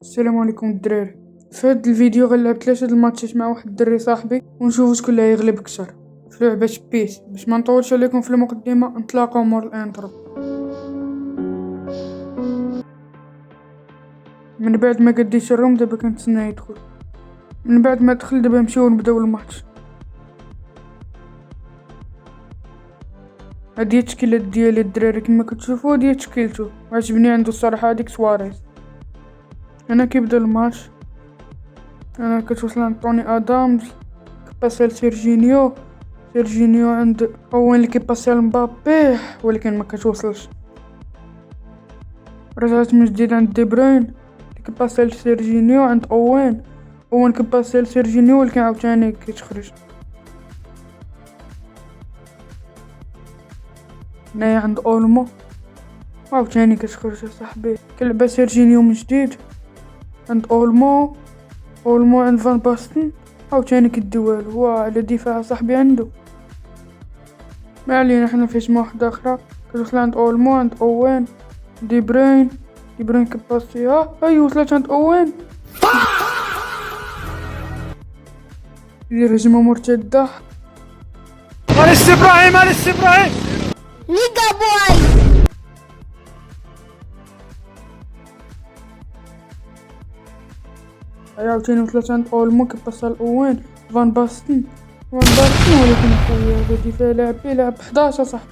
السلام عليكم الدراري. في هاد الفيديو غنلعب 3 الماتشات مع واحد الدري صاحبي ونشوفو شكون اللي هيغلب اكثر في لعبة بيس. باش ما نطولش عليكم في المقدمة نتلاقاو مور الانترو. من بعد ما قديش الروم دابا كنتسنى يدخل. من بعد ما دخل دابا نمشيو نبداو الماتش. هادي هي التشكيلات ديالي الدراري كما كتشوفوا، هادي هي تشكيلتو. عجبني عنده الصراحة هاديك سواريز. هنا كيبدا الماتش. انا كتوصل عند طوني ادامز، كباسي لسيرجينيو عند اوين اللي كيباسي لمبابي ولكن ما كتوصلش. رجعت من جديد عند دي بروين اللي كيباسي لسيرجينيو عند اوين كيباسي لسيرجينيو ولكن عاوتاني كيتخرج. هنايا عند اولمو عاوتاني كتخرج صاحبي. كيلعب سيرجينيو من جديد عند اولمو عند فان باستن عاوتاني كيديوالو. هو على دفاع صاحبي عنده. ما علينا، حنا في هجمة واحدة اخرى كتوصل عند اولمو عند اوين دي بروين كباسي وصلت عند اوين يدير هجمة مرتدة. أنس إبراهيم ليجا بوي. عاوتاني وصلت عند اولمو كيباسي لأوين فان باستن ولكن خويا هذا دفاع لاعب 11 صاحبي.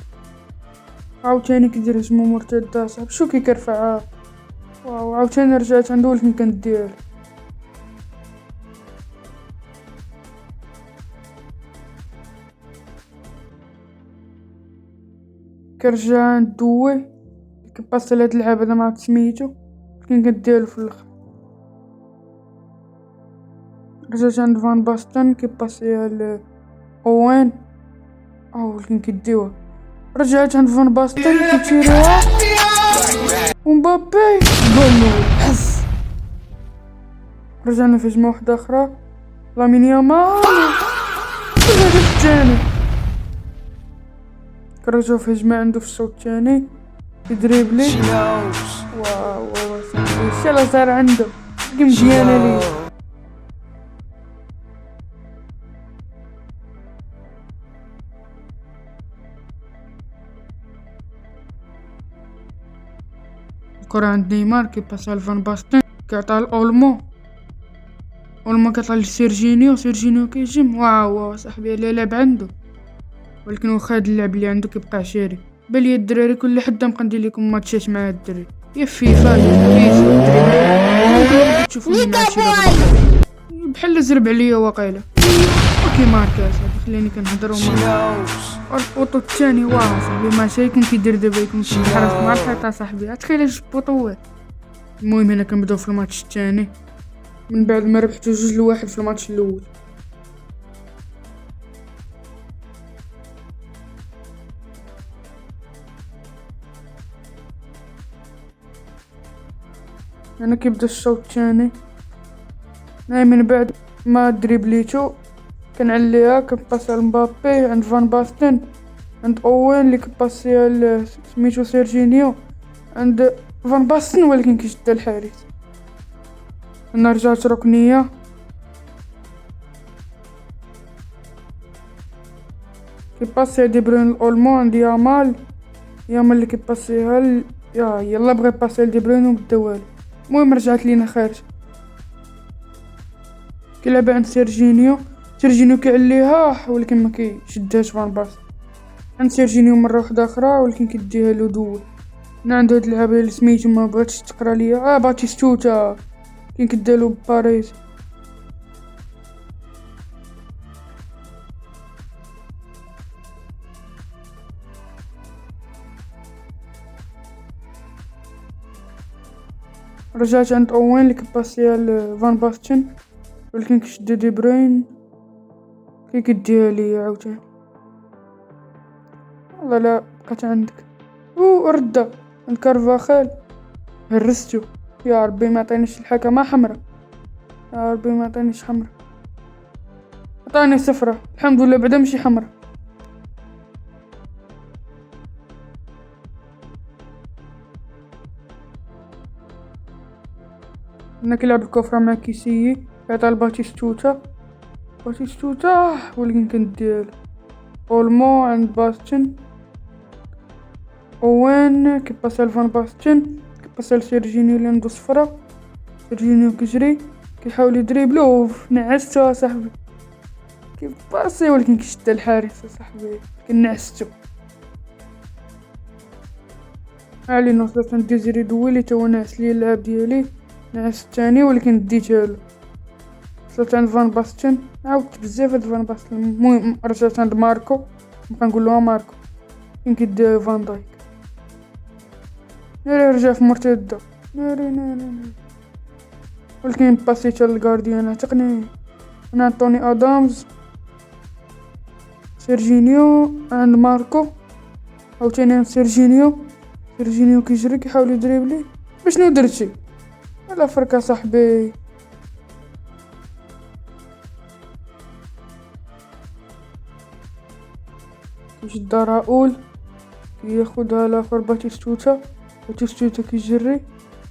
عاوتاني كيدير هجمة مرتدة صاحبي. شو كيرفعها عاوتاني رجعت عنده ولكن كندير كرجع عند دوي كيباسي لهاد اللعابة هذا ما سميتو ولكن كنديرلو في الاخر. رجعت عند فان باستن كيباسي ل اوين ولكن كيديوها. رجعت عند فان باستن كيتيريها ومبابي جولو حس. رجعنا في هجمة واحدة اخرى لامين يامال الهدف الثاني. كرجعو في هجمة عنده في الشوط الثاني يدريبلي واو شالا صار عنده مزيانة ليه. الكرة عند نيمار كيباسا لفان باستن كيعطيها لأولمو كيعطيها لسيرجينيو كيهجم واو صاحبي اللي لعب عنده. ولكن واخا هاد اللعب اللي عنده كيبقى عشيري. بالي الدراري كل حد نبقى ندير لكم ماتشات مع الدراري يا فيفا يا بيس الدراري تشوفوني مع شي بحال الزرب عليا واقيلا اوكي ماركاس هادي خليني كنهضروا مع البوطو الثاني. واو صاحبي ما شايكم كيدير دابا يكون كيحرف مع الحيطه صاحبي. تخيل جوج بوطوات. المهم هنا كنبداو في الماتش الثاني من بعد ما ربحتو 2-1 في الماتش الاول. انا كيبدا الشوط الثاني من بعد ما دريبليتو كنعليها كنباسي لمبابي عند فان باستن عند اوين اللي كباسي سميتو سيرجينيو عند فان باستن ولكن كيشد الحارس. انا رجعت ركنيه كيباسي دي بروين اولمو عند يامال اللي كيباسيها يلا بغى يباسي دي بروين وبداوالو. المهم رجعت لينا خارج كيلعب عند سيرجينيو كيعليها ولكن ما كيشدهاش فان باس عند سيرجينيو مره واحده اخرى ولكن كيديها له دول. انا عنده هاد اللعبه اللي سميتو ما بغاتش تقرا ليا باتيستوتا كاين كدالو باريس. رجعت عند اوين اللي كباسيها لفان باستن ولكن كيشد دي بروين كيديها ليا عاوتاني. والله لا بقات عندك ردة عند كارفاخال هرستو. يا ربي ما عطينيش الحكمة حمرا، يا ربي ما عطينيش حمرا، عطاني صفرة الحمد لله بعدا ماشي حمرا. هنا كيلعب الكفرة مع كيسيي، كيعطيها لباتيستوتا، باتيستوتا ولكن كندير اولمو عند باستن، اوين كيباسا لفان باستن، كيباسا لسيرجينيو اللي عنده صفرة، سيرجينيو كيجري كيحاول يدريبلو، اوف نعستو اصاحبي، كيباسي ولكن كيشد الحارس اصاحبي، كنعستو. علي نوصلت عند ديزيري دويلي تا هو ناعس ليا اللعاب ديالي، نعس الثاني ولكن ديتهالو. وصلت عند فان باستن، عاودت بزاف هاد فان باستن. المهم رجعت عند ماركو، نبقى نقولو ماركو فين كيدير فان دايك، ناري رجع في مرتدة، ناري ولكن باسيت للغارديان، عتقني. انا انطوني ادامز، سيرجينيو عند ماركو، عاوتاني عند سيرجينيو كيجري كيحاول يدريبلي، بشنو درتي؟ على فركة صاحبي. كيشد راؤول كياخدها لاخر باتيستوتا، باتيستوتا كيجري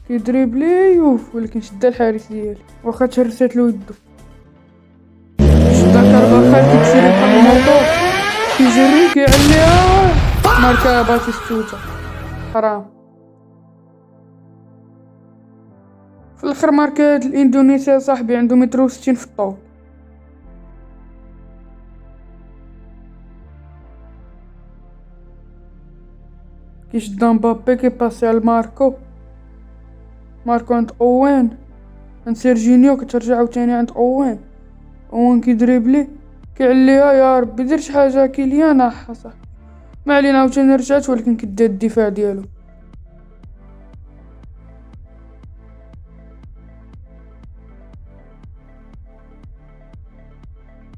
كيدريبلي يوف، ولكن شدا الحارس ديالي واخا تهرساتلو يدو. شدا كارفاخال كيتسيري بحال الموطور، كيجري كيعليها، ماركا باتيستوتا، حرام. في الاخر ماركات الاندونيسيا صاحبي عنده 1.60 في الطول. كيشد مبابي كيباسي على ماركو عند اوين، عند سيرجينيو كترجع عاوتاني عند اوين كيدريبلي كيعليها، يا ربي دير شي حاجه كيليان اح صاحبي. ما علينا، عاوتاني رجعت ولكن كدا الدفاع ديالو.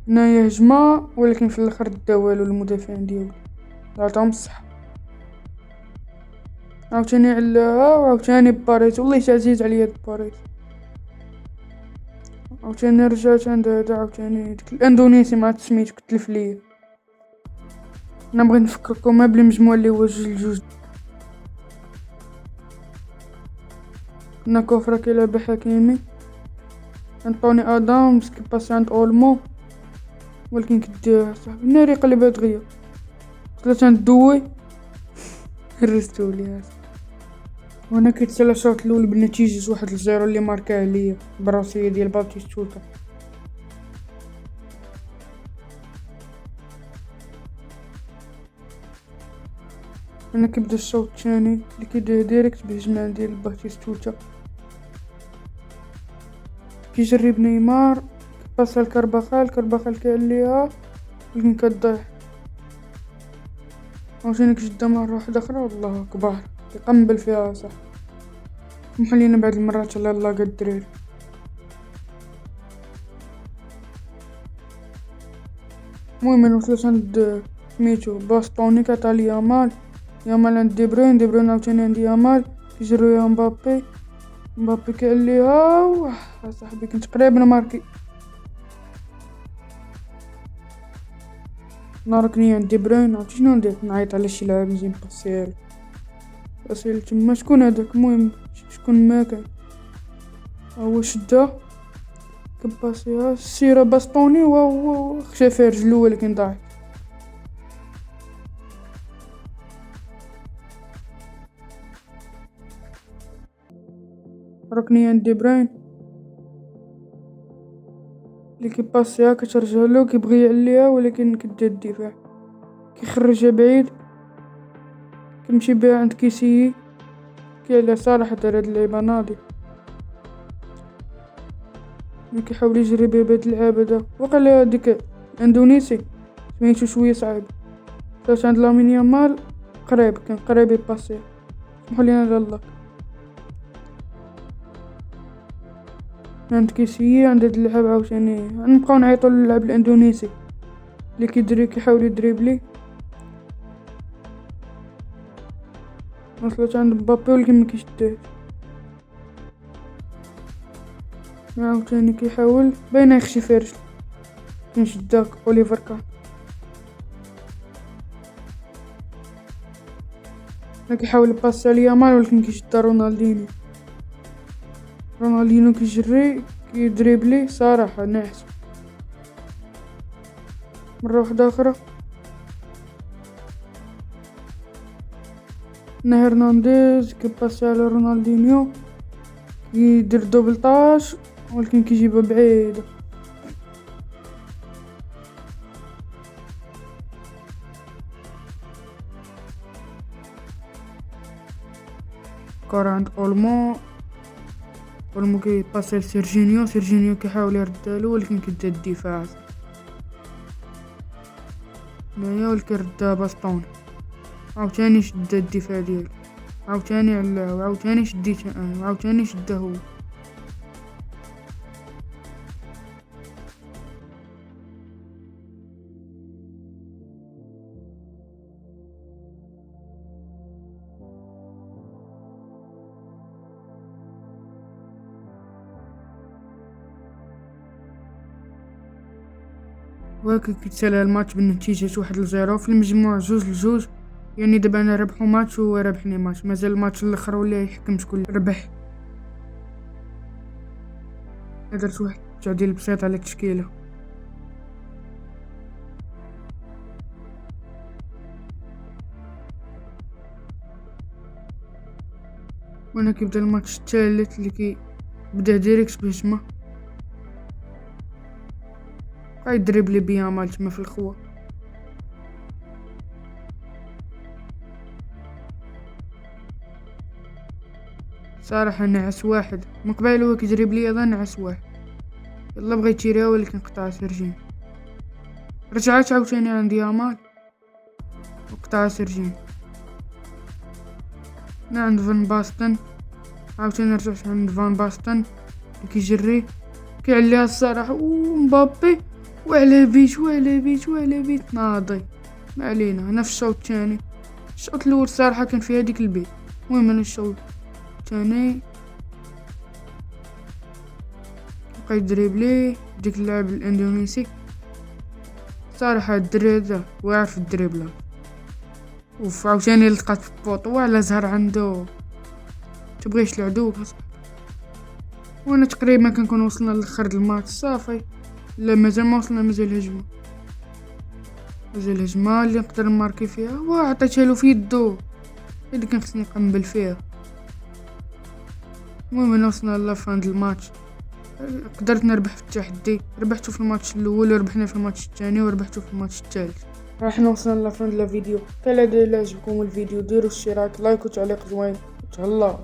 هنايا هجمه ولكن في الاخر دا والو المدافعين ديالو، عطاهم الصحه. عاوتاني علاها وعاوتاني باريس، والله عزيز عليا هاد باريس. عاوتاني رجعت عند هدا، عاوتاني ديك الاندونيسي مع سميتو كتلف ليا. انا بغيت نفكركم بلي المجموع اللي هو 2-2. هنا كوفرا كيلعب حكيمي، انطوني ادامز كيباسي عند اولمو ولكن كديها صاحبي، ناري قلبها دغيا. وصلت عند دوي هرستو ليها. وانا كيتسالى الشوط الاول بنتيجه 1-0 اللي ماركاه ليا براسيه ديال باتيستوتا. انا كيبدا الشوط الثاني اللي كيدير ديريكت بهجمه ديال باتيستوتا، كيجرب نيمار كيباسا لكارباخال كيعليها ولكن كتضيع. عاوتاني كيشدها مره واحده اخرى، والله اكبر كيقنبل فيها صح. محلينا بعد المرات على الله قد الدراري. المهم انا وصلت عند سميتو باستوني كعطا لي يامال عند دي بروين عاوتاني عند يامال، كيجرو يا مبابي كيعليها، صاحبي كنت قريب نماركي. ناركني عند دي بروين، عرفتي شنو ندير؟ نعيط على شي لاعب نجي نباسيلو تما. شكون هداك؟ المهم شكون ما كان هو شدا كباسيها السيره باستوني و خشى فيها رجلو ولكن ضاع. ركني عند دي بروين اللي كيباسيها كترجعلو كيبغي يعليها ولكن كدا الدفاع كيخرجها بعيد، كيمشي بها عند كيسيي كيعلى صالح. دار هاد اللعبه ناضي، ملي كيحاول يجري بها بهاد اللعابه دا وقال ديك اندونيسي سميتو شويه صعيب. فاش عند لامين يامال كان قريب يباسي، سمحوا لينا لله. عند كيسيي عند هاد اللعب عاوتاني نبقاو نعيطو للاعب الاندونيسي اللي كيحاول يدريبلي. وصلت عند مبابي ولكن مكيشدهش، عاوتاني كيحاول باينه يخشي في رجلو، كنشداك اوليفر كان كيحاول يباسي عليا مال ولكن كيشد رونالدينيو. رونالدينيو كيجري كيدريبلي صراحة ناعس. مرة واحدة أخرى هرنانديز كيباسي على رونالدينيو كيدير دوبل طاش ولكن كيجيبها بعيدة. كرة عند اولمو كيباسي لسيرجينيو كيحاول يردالو ولكن كيبدا الدفاع هنايا ولكن ردها باستون. عاوتاني شد الدفاع ديالو، عاوتاني علاه وعاوتاني شديته انا وعاوتاني شده هو. وهكا كيتسالى الماتش بالنتيجة 1-0 في المجموع 2-2. يعني دابا انا ربحو ماتش وهو ربحني ماتش، مازال الماتش الاخر ولا يحكم شكون ربح. درت واحد التعديل بسيط على التشكيلة. وانا كيبدا الماتش الثالث اللي كيبدا ديريكت بهجمة كيدريبلي بيا مال تما في الخوا. صراحة نعس واحد من قبيل هو كيدريبلي يلا نعس واحد يلا بغا يتيريها ولكن قطع سيرجين. رجعت عاوتاني عند يامال وقطع سيرجين. هنا عند فان باستن عاوتاني رجعت عند فان باستن كيجري كيعليها الصراحة ومبابي وعلى بيت ناضي. ما علينا. هنا في الشوط الثاني الشوط الاول صراحة كان فيه هذيك البيت. المهم انا الشوط الثاني بقى يدريبلي ديك اللاعب الاندونيسي. صراحة الدري هذا واعر في الدريبلا عاوتاني لقات في البوطو على زهر عنده تبغيش العدو اصاحبي. وانا تقريبا كنكون وصلنا لاخر الماتش صافي. لا مازال ما وصلنا، مازال هجمه اللي نقدر نماركي فيها وعطيتها له في يدو اللي كان خصني نقنبل فيها. المهم انا وصلنا لفان الماتش. قدرت نربح في التحدي، ربحته في الماتش الاول وربحنا في الماتش الثاني وربحته في الماتش الثالث. راح وصلنا لفان الفيديو. كالعادة الا عجبكم الفيديو ديروا اشتراك لايك وتعليق زوين. تهلاو.